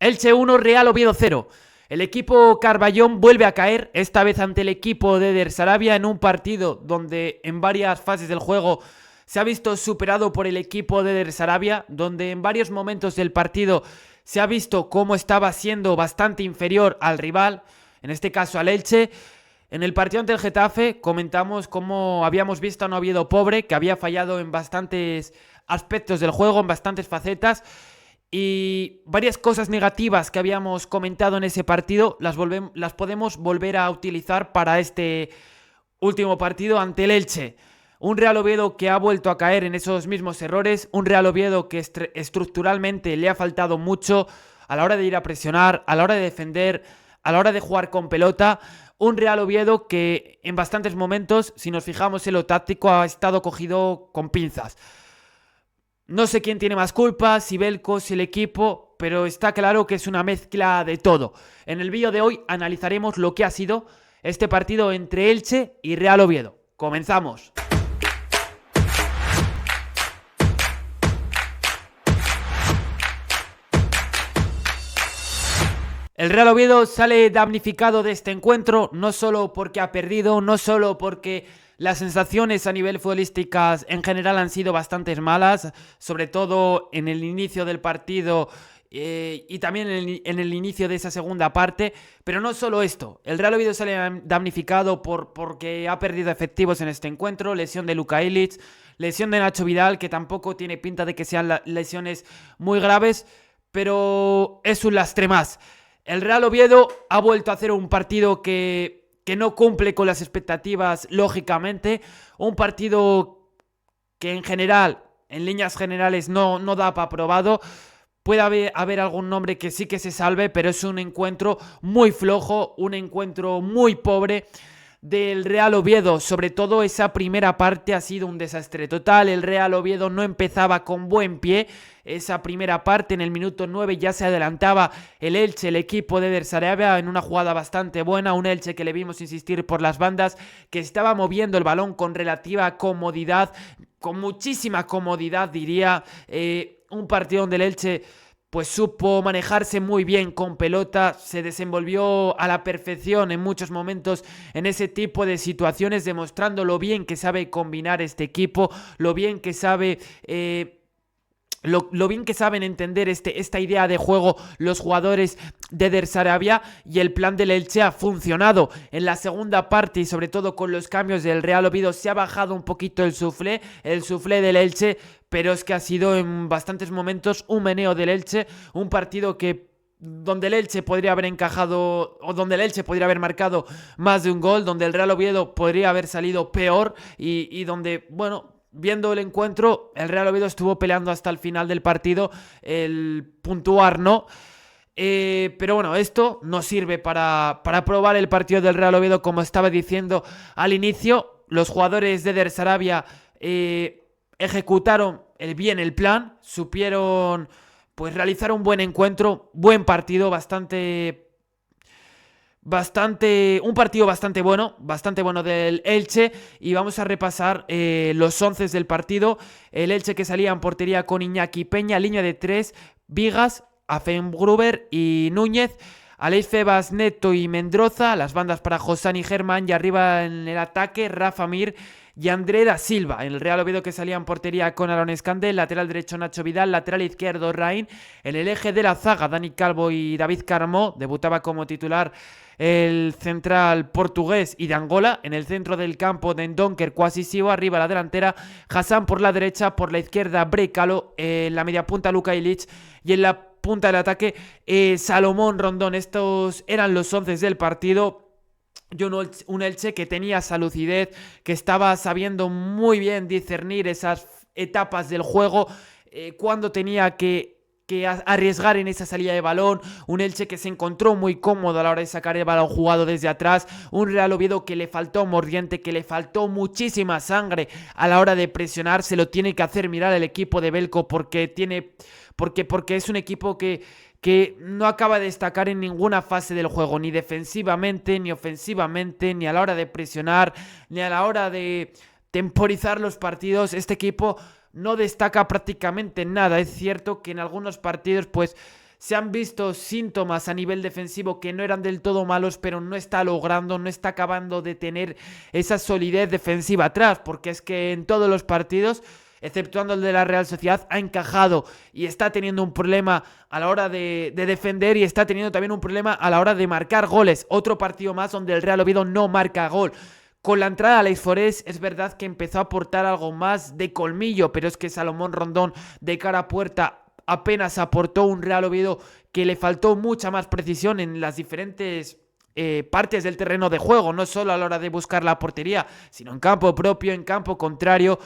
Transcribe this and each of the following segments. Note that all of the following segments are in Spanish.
Elche 1, Real Oviedo 0. El equipo Carballón vuelve a caer, esta vez ante el equipo de Eder Sarabia, en un partido donde en varias fases del juego se ha visto superado por el equipo de Eder Sarabia, donde en varios momentos del partido se ha visto cómo estaba siendo bastante inferior al rival, en este caso al Elche. En el partido ante el Getafe comentamos cómo habíamos visto a un Oviedo pobre, que había fallado en bastantes aspectos del juego, en bastantes facetas, y varias cosas negativas que habíamos comentado en ese partido las podemos volver a utilizar para este último partido ante el Elche. Un Real Oviedo que ha vuelto a caer en esos mismos errores, un Real Oviedo que estructuralmente le ha faltado mucho a la hora de ir a presionar, a la hora de defender, a la hora de jugar con pelota. Un Real Oviedo que en bastantes momentos, si nos fijamos en lo táctico, ha estado cogido con pinzas. No sé quién tiene más culpa, si Belko, si el equipo, pero está claro que es una mezcla de todo. En el vídeo de hoy analizaremos lo que ha sido este partido entre Elche y Real Oviedo. ¡Comenzamos! El Real Oviedo sale damnificado de este encuentro, no solo porque ha perdido, no solo porque las sensaciones a nivel futbolísticas en general han sido bastante malas, sobre todo en el inicio del partido y también en el inicio de esa segunda parte, pero no solo esto. El Real Oviedo sale damnificado porque ha perdido efectivos en este encuentro, lesión de Luka Ilić, lesión de Nacho Vidal, que tampoco tiene pinta de que sean lesiones muy graves, pero es un lastre más. El Real Oviedo ha vuelto a hacer un partido que no cumple con las expectativas, lógicamente. Un partido que en general, en líneas generales, no da para aprobado. Puede haber algún nombre que sí que se salve, pero es un encuentro muy flojo, un encuentro muy pobre del Real Oviedo. Sobre todo esa primera parte ha sido un desastre total. El Real Oviedo no empezaba con buen pie. Esa primera parte, en el minuto 9 ya se adelantaba el Elche, el equipo de Eder Sarabia, en una jugada bastante buena. Un Elche que le vimos insistir por las bandas, que estaba moviendo el balón con relativa comodidad, con muchísima comodidad diría. Un partido donde el Elche pues supo manejarse muy bien con pelota, se desenvolvió a la perfección en muchos momentos en ese tipo de situaciones, demostrando lo bien que sabe combinar este equipo, lo bien que sabe... Lo bien que saben entender esta idea de juego los jugadores de Eder Sarabia, y el plan del Elche ha funcionado. En la segunda parte y sobre todo con los cambios del Real Oviedo se ha bajado un poquito el suflé del Elche, pero es que ha sido en bastantes momentos un meneo del Elche, un partido donde el Elche podría haber encajado, o donde el Elche podría haber marcado más de un gol, donde el Real Oviedo podría haber salido peor y donde, bueno... Viendo el encuentro, el Real Oviedo estuvo peleando hasta el final del partido, el puntuar no. Pero bueno, esto no sirve para probar el partido del Real Oviedo, como estaba diciendo al inicio. Los jugadores de Eder Sarabia ejecutaron bien el plan, supieron pues realizar un buen encuentro, buen partido, un partido bastante bueno del Elche, y vamos a repasar los 11 del partido. El Elche que salía en portería con Iñaki Peña, línea de 3, Vigas, Afengruber y Núñez, Aleix Febas, Neto y Mendroza, las bandas para Josán y Germán, y arriba en el ataque Rafa Mir y André da Silva. En el Real Oviedo que salía en portería con Aaron Escandel, lateral derecho Nacho Vidal, lateral izquierdo Rain, en el eje de la zaga Dani Calvo y David Carmó, debutaba como titular el central portugués y de Angola. En el centro del campo Dendoncker, Quasisivo, arriba la delantera Hassan por la derecha, por la izquierda Brekalo, en la media punta Luka Ilić y en la punta del ataque Salomón Rondón. Estos eran los 11 del partido. Un Elche que tenía esa lucidez, que estaba sabiendo muy bien discernir esas etapas del juego, cuando tenía que arriesgar en esa salida de balón. Un Elche que se encontró muy cómodo a la hora de sacar el balón jugado desde atrás. Un Real Oviedo que le faltó mordiente, que le faltó muchísima sangre a la hora de presionar. Se lo tiene que hacer mirar el equipo de Belko, porque es un equipo que no acaba de destacar en ninguna fase del juego, ni defensivamente, ni ofensivamente, ni a la hora de presionar, ni a la hora de temporizar los partidos. Este equipo no destaca prácticamente nada. Es cierto que en algunos partidos pues Se han visto síntomas a nivel defensivo que no eran del todo malos, pero no está logrando, no está acabando de tener esa solidez defensiva atrás, porque es que en todos los partidos, exceptuando el de la Real Sociedad, ha encajado y está teniendo un problema a la hora de defender y está teniendo también un problema a la hora de marcar goles. Otro partido más donde el Real Oviedo no marca gol. Con la entrada de Alex Forés es verdad que empezó a aportar algo más de colmillo, pero es que Salomón Rondón de cara a puerta apenas aportó un Real Oviedo que le faltó mucha más precisión en las diferentes partes del terreno de juego, no solo a la hora de buscar la portería, sino en campo propio, en campo contrario.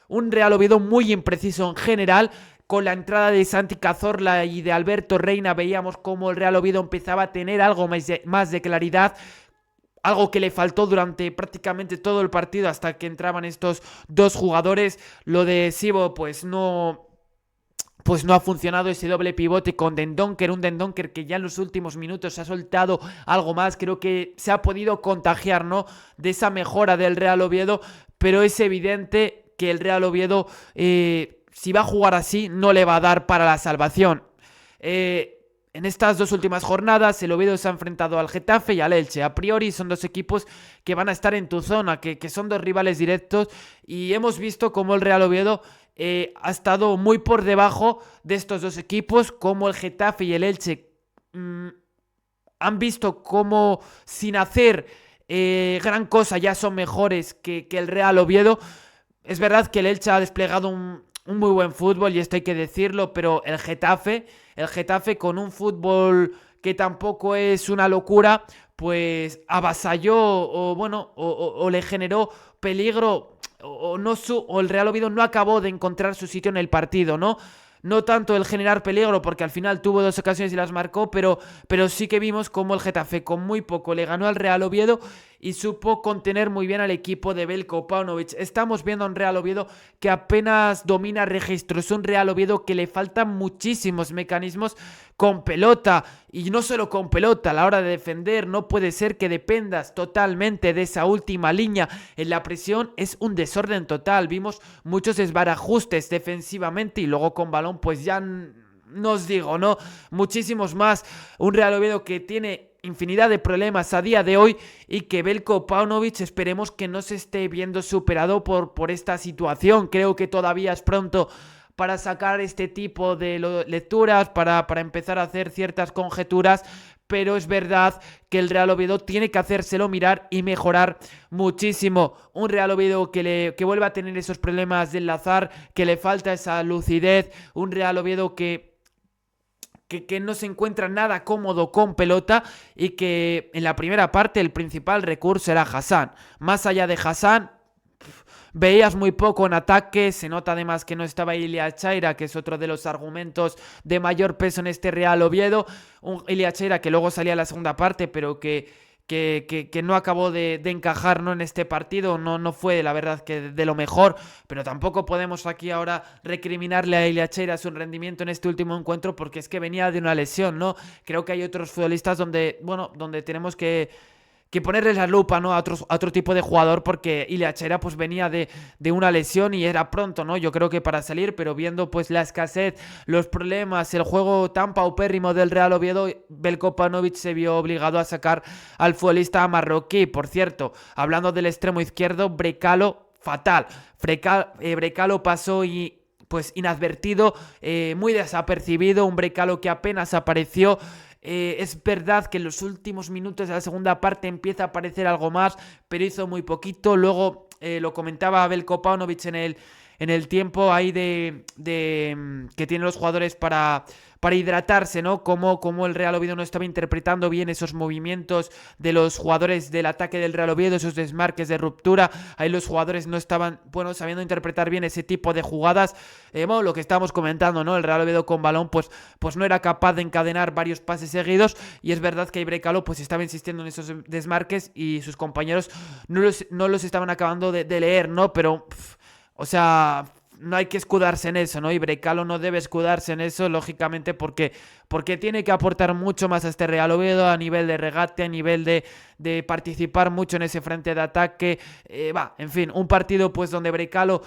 Un Real Oviedo muy impreciso en general. Con la entrada de Santi Cazorla y de Alberto Reina veíamos cómo el Real Oviedo empezaba a tener algo más de claridad, algo que le faltó durante prácticamente todo el partido hasta que entraban estos dos jugadores. Lo de Sibo pues no ha funcionado, ese doble pivote con Dendoncker, un Dendoncker que ya en los últimos minutos ha soltado algo más. Creo que se ha podido contagiar, ¿no?, de esa mejora del Real Oviedo, pero es evidente que el Real Oviedo, si va a jugar así, no le va a dar para la salvación. En estas dos últimas jornadas el Oviedo se ha enfrentado al Getafe y al Elche. A priori son dos equipos que van a estar en tu zona, que son dos rivales directos, y hemos visto cómo el Real Oviedo ha estado muy por debajo de estos dos equipos, como el Getafe y el Elche han visto cómo sin hacer gran cosa ya son mejores que el Real Oviedo. Es verdad que el Elche ha desplegado un muy buen fútbol y esto hay que decirlo, pero el Getafe con un fútbol que tampoco es una locura, pues avasalló o le generó peligro, o el Real Oviedo no acabó de encontrar su sitio en el partido, ¿no? No tanto el generar peligro, porque al final tuvo dos ocasiones y las marcó, pero sí que vimos cómo el Getafe con muy poco le ganó al Real Oviedo y supo contener muy bien al equipo de Veljko Paunovic. Estamos viendo a un Real Oviedo que apenas domina registros, un Real Oviedo que le faltan muchísimos mecanismos con pelota, y no solo con pelota, a la hora de defender. No puede ser que dependas totalmente de esa última línea. En la presión es un desorden total, vimos muchos desbarajustes defensivamente y luego con balón pues ya no os digo, ¿no? Muchísimos más. Un Real Oviedo que tiene infinidad de problemas a día de hoy y que Veljko Paunovic esperemos que no se esté viendo superado por esta situación. Creo que todavía es pronto para sacar este tipo de lecturas, para empezar a hacer ciertas conjeturas, pero es verdad que el Real Oviedo tiene que hacérselo mirar y mejorar muchísimo. Un Real Oviedo que vuelve a tener esos problemas de enlazar, que le falta esa lucidez, un Real Oviedo que no se encuentra nada cómodo con pelota y que en la primera parte el principal recurso era Hassan. Más allá de Hassan, veías muy poco en ataque. Se nota además que no estaba Ilia Chaira, que es otro de los argumentos de mayor peso en este Real Oviedo. Un Ilia Chaira que luego salía a la segunda parte, pero que no acabó de encajar, ¿no?, en este partido. No fue la verdad que de lo mejor, pero tampoco podemos aquí ahora recriminarle a Ilia Chaira su rendimiento en este último encuentro, porque es que venía de una lesión, ¿no? Creo que hay otros futbolistas donde tenemos que ponerles la lupa, ¿no?, a otro tipo de jugador, porque Ilia Chaira pues venía de una lesión y era pronto, ¿no?, yo creo que para salir, pero viendo pues la escasez, los problemas, el juego tan paupérrimo del Real Oviedo, Veljko Paunovic se vio obligado a sacar al futbolista marroquí. Por cierto, hablando del extremo izquierdo, Brekalo, fatal. Brekalo pasó pues inadvertido, muy desapercibido, un Brekalo que apenas apareció. Es verdad que en los últimos minutos de la segunda parte empieza a aparecer algo más, pero hizo muy poquito. Luego lo comentaba Veljko Paunovic en el tiempo ahí de que tienen los jugadores para hidratarse, ¿no? Como el Real Oviedo no estaba interpretando bien esos movimientos de los jugadores del ataque del Real Oviedo, esos desmarques de ruptura. Ahí los jugadores no estaban, sabiendo interpretar bien ese tipo de jugadas. Lo que estábamos comentando, ¿no? El Real Oviedo con balón pues no era capaz de encadenar varios pases seguidos, y es verdad que Brekalo pues estaba insistiendo en esos desmarques y sus compañeros no los estaban acabando de leer, ¿no? Pero, no hay que escudarse en eso, ¿no? Y Brekalo no debe escudarse en eso, lógicamente, porque tiene que aportar mucho más a este Real Oviedo a nivel de regate, a nivel de participar mucho en ese frente de ataque. En fin, un partido pues donde Brekalo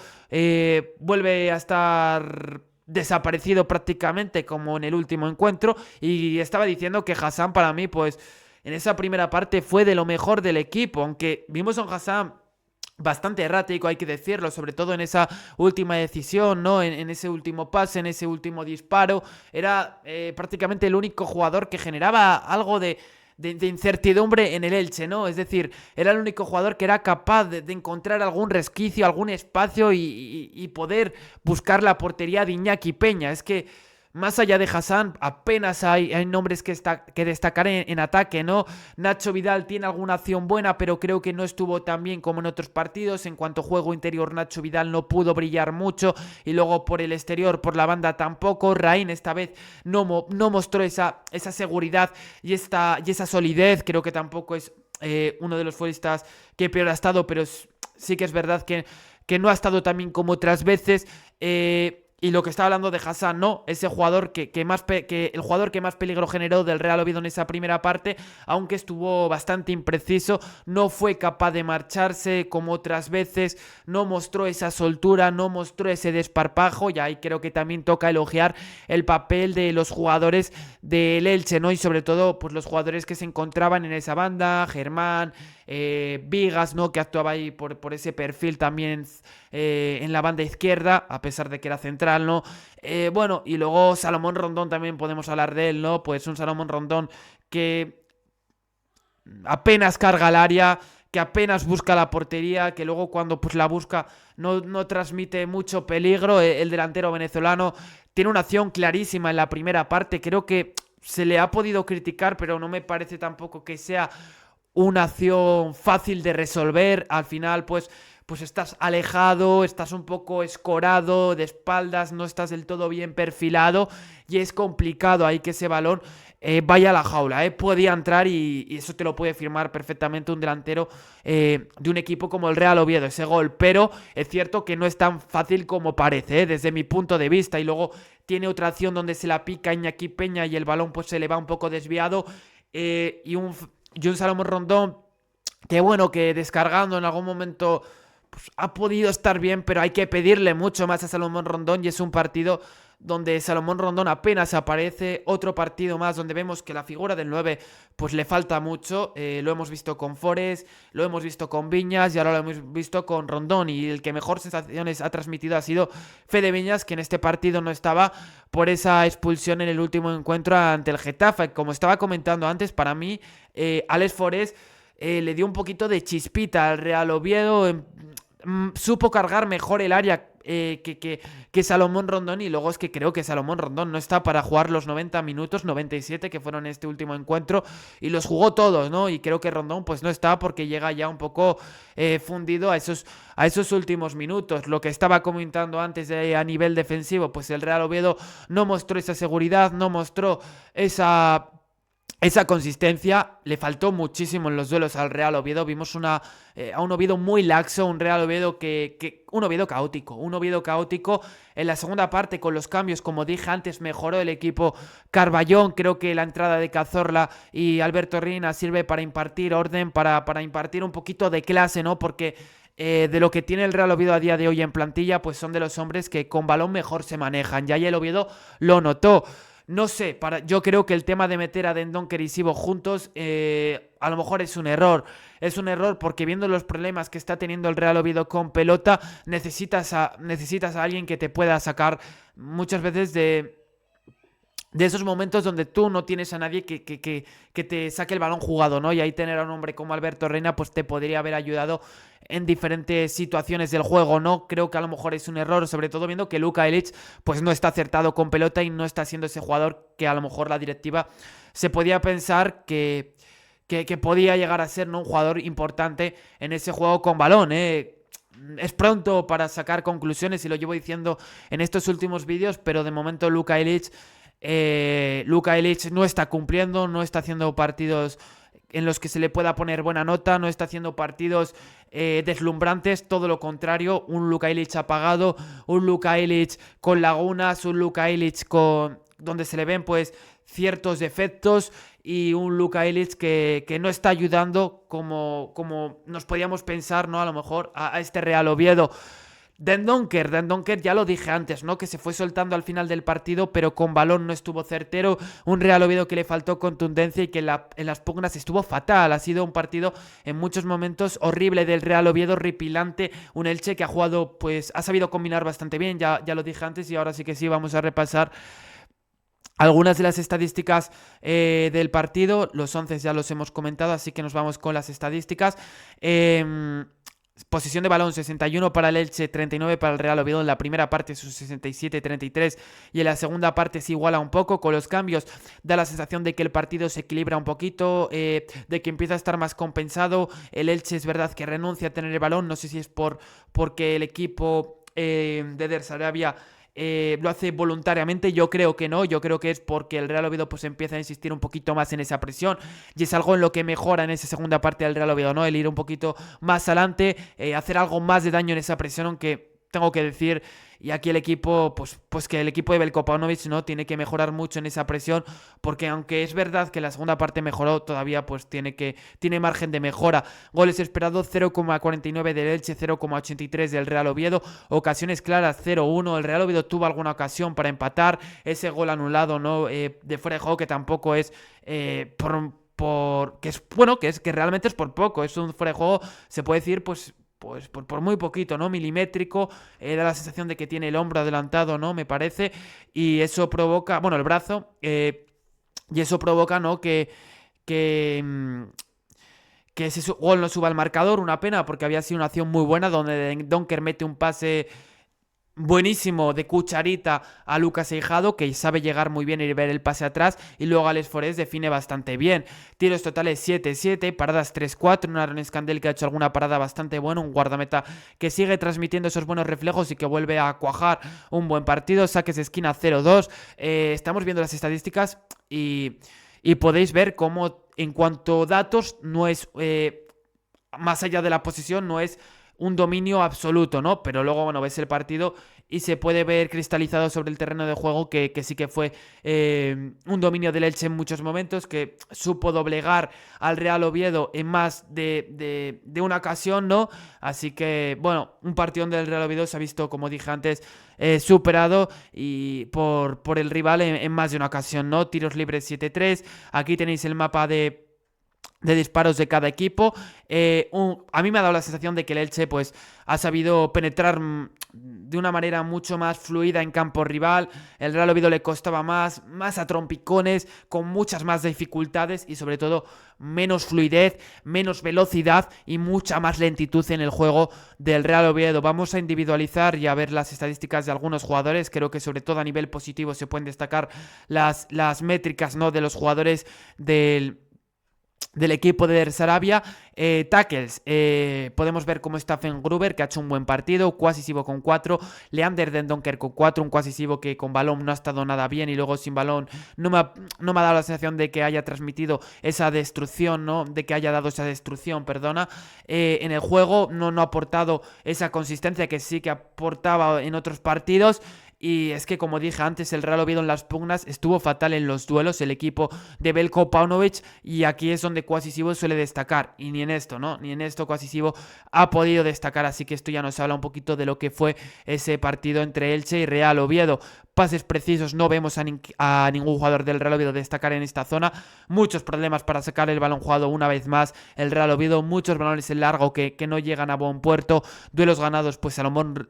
vuelve a estar desaparecido prácticamente como en el último encuentro, y estaba diciendo que Hassan para mí pues en esa primera parte fue de lo mejor del equipo, aunque vimos a un Hassan bastante errático, hay que decirlo, sobre todo en esa última decisión, ¿no? En ese último pase, en ese último disparo. Era prácticamente el único jugador que generaba algo de incertidumbre en el Elche, ¿no? Es decir, era el único jugador que era capaz de encontrar algún resquicio, algún espacio y poder buscar la portería de Iñaki Peña. Es que más allá de Hassan, apenas hay nombres que destacar en ataque, ¿no? Nacho Vidal tiene alguna acción buena, pero creo que no estuvo tan bien como en otros partidos. En cuanto a juego interior, Nacho Vidal no pudo brillar mucho. Y luego por el exterior, por la banda tampoco. Raín esta vez no mostró esa seguridad y esa solidez. Creo que tampoco es uno de los futbolistas que peor ha estado, pero sí que es verdad que no ha estado tan bien como otras veces. Y lo que estaba hablando de Hassan, no, ese jugador que el jugador que más peligro generó del Real Oviedo en esa primera parte, aunque estuvo bastante impreciso, no fue capaz de marcharse como otras veces, no mostró esa soltura, no mostró ese desparpajo, y ahí creo que también toca elogiar el papel de los jugadores del Elche, ¿no? Y sobre todo, pues los jugadores que se encontraban en esa banda, Germán, Vigas, ¿no? Que actuaba ahí por ese perfil también en la banda izquierda, a pesar de que era central, ¿no? Bueno, y luego Salomón Rondón también podemos hablar de él, ¿no? Pues un Salomón Rondón que apenas carga el área, que apenas busca la portería, que luego cuando pues la busca no transmite mucho peligro. El delantero venezolano tiene una acción clarísima en la primera parte, creo que se le ha podido criticar, pero no me parece tampoco que sea una acción fácil de resolver. Al final pues estás alejado, estás un poco escorado de espaldas, no estás del todo bien perfilado y es complicado ahí que ese balón vaya a la jaula. Podía entrar y eso te lo puede firmar perfectamente un delantero de un equipo como el Real Oviedo, ese gol. Pero es cierto que no es tan fácil como parece, desde mi punto de vista. Y luego tiene otra acción donde se la pica Iñaki Peña y el balón pues se le va un poco desviado. Y un Salomón Rondón que bueno, que descargando en algún momento pues, ha podido estar bien, pero hay que pedirle mucho más a Salomón Rondón y es un partido donde Salomón Rondón apenas aparece, otro partido más donde vemos que la figura del 9 pues le falta mucho. Lo hemos visto con Forest, lo hemos visto con Viñas y ahora lo hemos visto con Rondón, y el que mejor sensaciones ha transmitido ha sido Fede Viñas, que en este partido no estaba por esa expulsión en el último encuentro ante el Getafe. Como estaba comentando antes, para mí Alex Forest le dio un poquito de chispita al Real Oviedo, supo cargar mejor el área que Salomón Rondón, y luego es que creo que Salomón Rondón no está para jugar los 90 minutos, 97 que fueron este último encuentro, y los jugó todos, ¿no? Y creo que Rondón pues no está porque llega ya un poco fundido a esos últimos minutos. Lo que estaba comentando antes a nivel defensivo, pues el Real Oviedo no mostró esa seguridad, no mostró esa consistencia. Le faltó muchísimo en los duelos al Real Oviedo. Vimos a un Oviedo muy laxo, un Real Oviedo un Oviedo caótico. En la segunda parte, con los cambios, como dije antes, mejoró el equipo Carballón. Creo que la entrada de Cazorla y Alberto Reina sirve para impartir orden, para impartir un poquito de clase, ¿no? Porque de lo que tiene el Real Oviedo a día de hoy en plantilla, pues son de los hombres que con balón mejor se manejan. Ya el Oviedo lo notó. No sé, yo creo que el tema de meter a Dendoncker y Sibo juntos a lo mejor es un error. Es un error porque viendo los problemas que está teniendo el Real Oviedo con pelota, necesitas a alguien que te pueda sacar muchas veces de esos momentos donde tú no tienes a nadie que te saque el balón jugado, ¿no? Y ahí tener a un hombre como Alberto Reina pues te podría haber ayudado en diferentes situaciones del juego, ¿no? Creo que a lo mejor es un error, sobre todo viendo que Luka Elic pues no está acertado con pelota y no está siendo ese jugador que a lo mejor la directiva se podía pensar que podía llegar a ser, ¿no? Un jugador importante en ese juego con balón, Es pronto para sacar conclusiones y lo llevo diciendo en estos últimos vídeos, pero de momento Luka Elic no está cumpliendo, no está haciendo partidos en los que se le pueda poner buena nota, no está haciendo partidos deslumbrantes, todo lo contrario, un Luka Elic apagado, un Luka Elic con lagunas, un Luka Elic donde se le ven pues ciertos defectos, y un Luka Elic que no está ayudando como nos podíamos pensar, ¿no? A lo mejor a este Real Oviedo. Dendoncker, ya lo dije antes, ¿no? Que se fue soltando al final del partido, pero con balón no estuvo certero. Un Real Oviedo que le faltó contundencia y que en las pugnas estuvo fatal. Ha sido un partido en muchos momentos horrible del Real Oviedo, ripilante. Un Elche que ha jugado, pues, ha sabido combinar bastante bien, ya lo dije antes y ahora sí que sí, vamos a repasar algunas de las estadísticas del partido. Los 11 ya los hemos comentado, así que nos vamos con las estadísticas. Posesión de balón 61 para el Elche, 39 para el Real Oviedo. En la primera parte sus 67-33 y en la segunda parte se iguala un poco. Con los cambios da la sensación de que el partido se equilibra un poquito, de que empieza a estar más compensado. El Elche es verdad que renuncia a tener el balón, no sé si es porque el equipo de Der Sarabia lo hace voluntariamente. Yo creo que no, yo creo que es porque el Real Oviedo pues empieza a insistir un poquito más en esa presión y es algo en lo que mejora en esa segunda parte del Real Oviedo, ¿no? El ir un poquito más adelante, hacer algo más de daño en esa presión, aunque tengo que decir, y aquí el equipo, pues que el equipo de Veljko Paunovic, ¿no? Tiene que mejorar mucho en esa presión, porque aunque es verdad que la segunda parte mejoró, todavía pues tiene margen de mejora. Goles esperados 0,49 del Elche, 0,83 del Real Oviedo. Ocasiones claras 0-1. El Real Oviedo tuvo alguna ocasión para empatar. Ese gol anulado, ¿no? De fuera de juego, que tampoco es que realmente es por poco. Es un fuera de juego, se puede decir, pues por muy poquito, ¿no? Milimétrico, da la sensación de que tiene el hombro adelantado, ¿no? Me parece, y eso provoca, bueno, el brazo, y eso provoca, ¿no? Que ese gol no suba al marcador. Una pena, porque había sido una acción muy buena, donde Donker mete un pase buenísimo de cucharita a Lucas Eijado, que sabe llegar muy bien y ver el pase atrás, y luego Alex Forés define bastante bien. Tiros totales 7-7, paradas 3-4, un Aaron Scandell que ha hecho alguna parada bastante buena, un guardameta que sigue transmitiendo esos buenos reflejos y que vuelve a cuajar un buen partido. Saques de esquina 0-2. Estamos viendo las estadísticas y podéis ver cómo, en cuanto a datos, no es más allá de la posesión, no es un dominio absoluto, ¿no? Pero luego, bueno, ves el partido y se puede ver cristalizado sobre el terreno de juego que sí que fue un dominio del Elche en muchos momentos, que supo doblegar al Real Oviedo en más de una ocasión, ¿no? Así que, bueno, un partido del Real Oviedo se ha visto, como dije antes, superado y por el rival en más de una ocasión, ¿no? Tiros libres 7-3. Aquí tenéis el mapa de disparos de cada equipo. A mí me ha dado la sensación de que el Elche pues ha sabido penetrar de una manera mucho más fluida en campo rival. El Real Oviedo le costaba más a trompicones, con muchas más dificultades y sobre todo menos fluidez, menos velocidad y mucha más lentitud en el juego del Real Oviedo. Vamos a individualizar y a ver las estadísticas de algunos jugadores. Creo que sobre todo a nivel positivo se pueden destacar las métricas, ¿no?, de los jugadores del equipo de Der Sarabia. Tackles, podemos ver cómo está Fenn Gruber, que ha hecho un buen partido. Quasisivo con 4, Leander Dendoncker con 4, un Quasisivo que con balón no ha estado nada bien y luego sin balón no me ha dado la sensación de que haya transmitido esa destrucción, ¿no? De que haya dado esa destrucción, perdona, en el juego. No ha aportado esa consistencia que sí que aportaba en otros partidos. Y es que, como dije antes, el Real Oviedo en las pugnas estuvo fatal en los duelos, el equipo de Veljko Paunovic, y aquí es donde Quasisivo suele destacar, y ni en esto, ¿no? Ni en esto Quasisivo ha podido destacar, así que esto ya nos habla un poquito de lo que fue ese partido entre Elche y Real Oviedo. Pases precisos, no vemos a ningún jugador del Real Oviedo destacar en esta zona. Muchos problemas para sacar el balón jugado una vez más el Real Oviedo, muchos balones en largo que no llegan a buen puerto. Duelos ganados, pues Salomón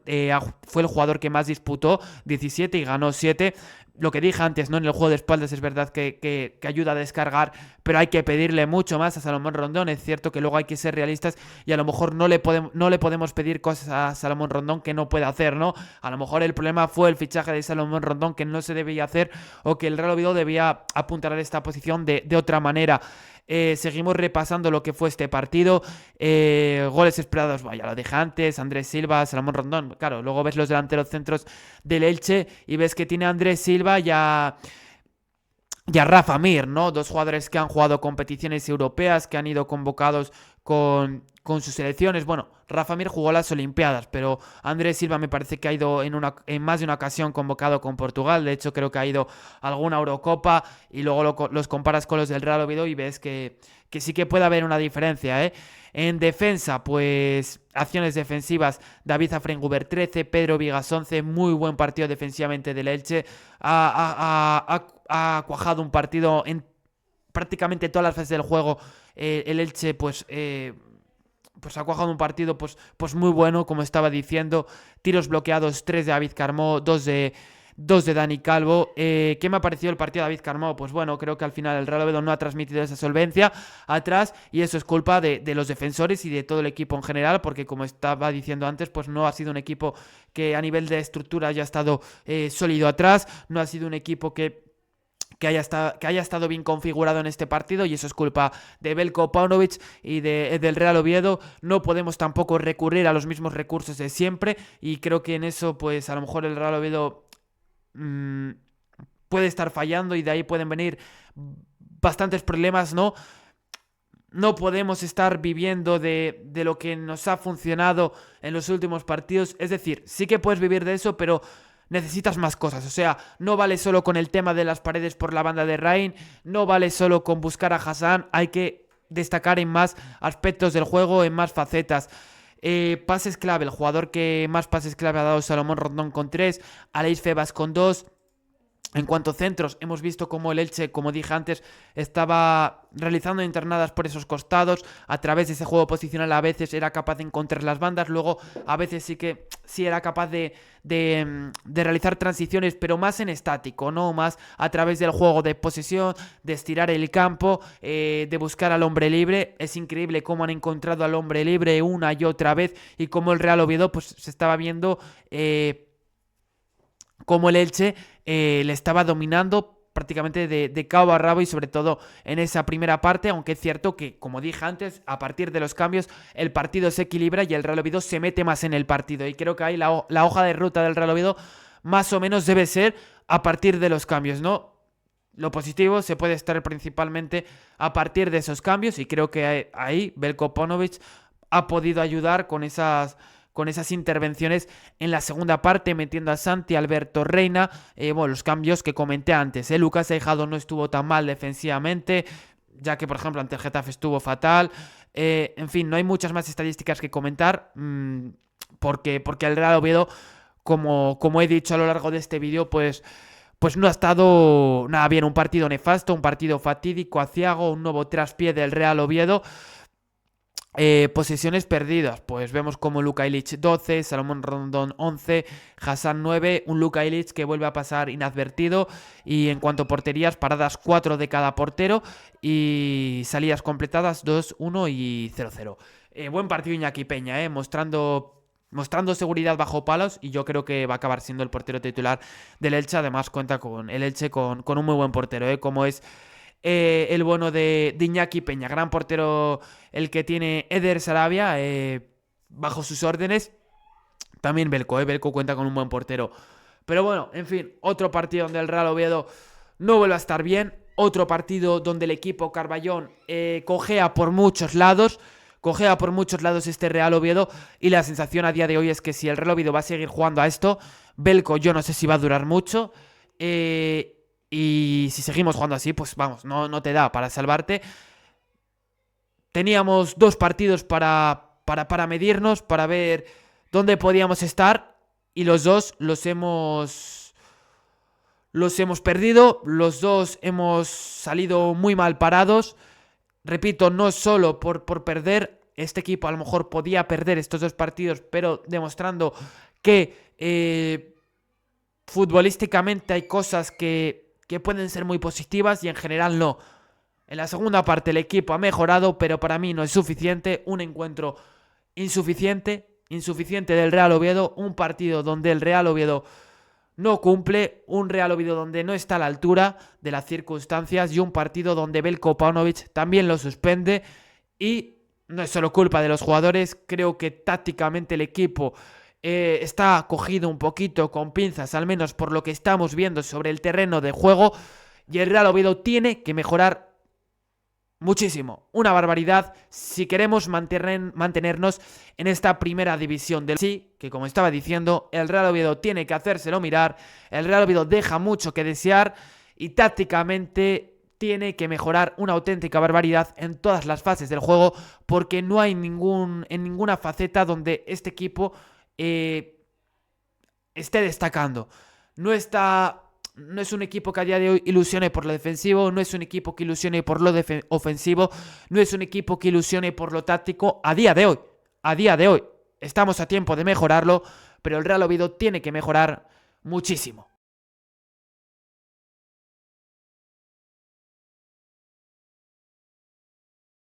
fue el jugador que más disputó, 17, y ganó 7. Lo que dije antes, ¿no? En el juego de espaldas es verdad que ayuda a descargar, pero hay que pedirle mucho más a Salomón Rondón. Es cierto que luego hay que ser realistas y a lo mejor no le podemos pedir cosas a Salomón Rondón que no puede hacer, ¿no? A lo mejor el problema fue el fichaje de Salomón Rondón, que no se debía hacer, o que el Real Oviedo debía apuntar a esta posición de otra manera. Seguimos repasando lo que fue este partido. Goles esperados, ya lo dije antes, Andrés Silva, Salomón Rondón. Claro, luego ves los delanteros centros del Elche y ves que tiene a Andrés Silva y a Rafa Mir, ¿no? Dos jugadores que han jugado competiciones europeas, que han ido convocados con sus selecciones. Bueno, Rafa Mir jugó las Olimpiadas, pero Andrés Silva me parece que ha ido en más de una ocasión convocado con Portugal. De hecho, creo que ha ido a alguna Eurocopa y luego los comparas con los del Real Oviedo y ves que sí que puede haber una diferencia, ¿eh? En defensa, pues acciones defensivas, David Afrenguber 13, Pedro Vigas 11, muy buen partido defensivamente del Elche. Ha cuajado un partido en prácticamente todas las fases del juego. El Elche, pues ha cuajado un partido pues muy bueno, como estaba diciendo. Tiros bloqueados, 3 de David Carmó, 2 de Dani Calvo. ¿Qué me ha parecido el partido de David Carmó? Pues bueno, creo que al final el Real Oviedo no ha transmitido esa solvencia atrás y eso es culpa de los defensores y de todo el equipo en general, porque como estaba diciendo antes, pues no ha sido un equipo que a nivel de estructura haya estado sólido atrás, no ha sido un equipo que haya estado bien configurado en este partido y eso es culpa de Veljko Paunovic y del Real Oviedo. No podemos tampoco recurrir a los mismos recursos de siempre y creo que en eso pues a lo mejor el Real Oviedo puede estar fallando y de ahí pueden venir bastantes problemas, ¿no? No podemos estar viviendo de lo que nos ha funcionado en los últimos partidos. Es decir, sí que puedes vivir de eso, pero necesitas más cosas. O sea, no vale solo con el tema de las paredes por la banda de Rain, no vale solo con buscar a Hassan, hay que destacar en más aspectos del juego, en más facetas. Pases clave, el jugador que más pases clave ha dado Salomón Rondón con 3, Aleix Febas con 2. En cuanto a centros, hemos visto cómo el Elche, como dije antes, estaba realizando internadas por esos costados. A través de ese juego posicional a veces era capaz de encontrar las bandas. Luego a veces sí era capaz de realizar transiciones, pero más en estático, ¿no? Más a través del juego de posesión, de estirar el campo, de buscar al hombre libre. Es increíble cómo han encontrado al hombre libre una y otra vez y cómo el Real Oviedo pues se estaba viendo cómo el Elche le estaba dominando prácticamente de cabo a rabo y sobre todo en esa primera parte, aunque es cierto que, como dije antes, a partir de los cambios el partido se equilibra y el Real Oviedo se mete más en el partido y creo que ahí la hoja de ruta del Real Oviedo más o menos debe ser a partir de los cambios, ¿no? Lo positivo se puede estar principalmente a partir de esos cambios y creo que ahí Veljko Paunovic ha podido ayudar con esas intervenciones en la segunda parte, metiendo a Santi, Alberto Reina, los cambios que comenté antes. Lucas Aijado no estuvo tan mal defensivamente, ya que por ejemplo ante el Getafe estuvo fatal. En fin, no hay muchas más estadísticas que comentar, porque el Real Oviedo, como he dicho a lo largo de este vídeo, pues no ha estado nada bien. Un partido nefasto, un partido fatídico, aciago, un nuevo traspié del Real Oviedo. Posesiones perdidas, pues vemos como Luka Ilić 12, Salomón Rondón 11, Hassan 9, un Luka Ilić que vuelve a pasar inadvertido y en cuanto a porterías, paradas 4 de cada portero y salidas completadas 2, 1 y 0-0. Buen partido Iñaki Peña, mostrando seguridad bajo palos y yo creo que va a acabar siendo el portero titular del Elche. Además cuenta con el Elche con un muy buen portero, como es el bueno de Iñaki Peña, gran portero el que tiene Eder Sarabia bajo sus órdenes. También Veljko cuenta con un buen portero. Pero bueno, en fin, otro partido donde el Real Oviedo no vuelve a estar bien. Otro partido donde el equipo Carballón cojea por muchos lados. Cojea por muchos lados este Real Oviedo. Y la sensación a día de hoy es que si el Real Oviedo va a seguir jugando a esto, Veljko yo no sé si va a durar mucho. Y si seguimos jugando así, pues vamos, no te da para salvarte. Teníamos 2 partidos para medirnos, para ver dónde podíamos estar. Y los 2 los hemos perdido. Los 2 hemos salido muy mal parados. Repito, no solo por perder. Este equipo a lo mejor podía perder estos 2 partidos, pero demostrando que futbolísticamente hay cosas que pueden ser muy positivas y en general no. En la segunda parte el equipo ha mejorado, pero para mí no es suficiente. Un encuentro insuficiente del Real Oviedo. Un partido donde el Real Oviedo no cumple. Un Real Oviedo donde no está a la altura de las circunstancias. Y un partido donde Veljko Paunovic también lo suspende. Y no es solo culpa de los jugadores. Creo que tácticamente el equipo está cogido un poquito con pinzas, al menos por lo que estamos viendo sobre el terreno de juego, y el Real Oviedo tiene que mejorar muchísimo, una barbaridad si queremos mantenernos en esta primera división del sí, que como estaba diciendo, el Real Oviedo tiene que hacérselo mirar, el Real Oviedo deja mucho que desear y tácticamente tiene que mejorar una auténtica barbaridad en todas las fases del juego, porque no hay en ninguna faceta donde este equipo esté destacando. No es un equipo que a día de hoy ilusione por lo defensivo, no es un equipo que ilusione por lo ofensivo, no es un equipo que ilusione por lo táctico a día de hoy. A día de hoy estamos a tiempo de mejorarlo, pero el Real Oviedo tiene que mejorar muchísimo.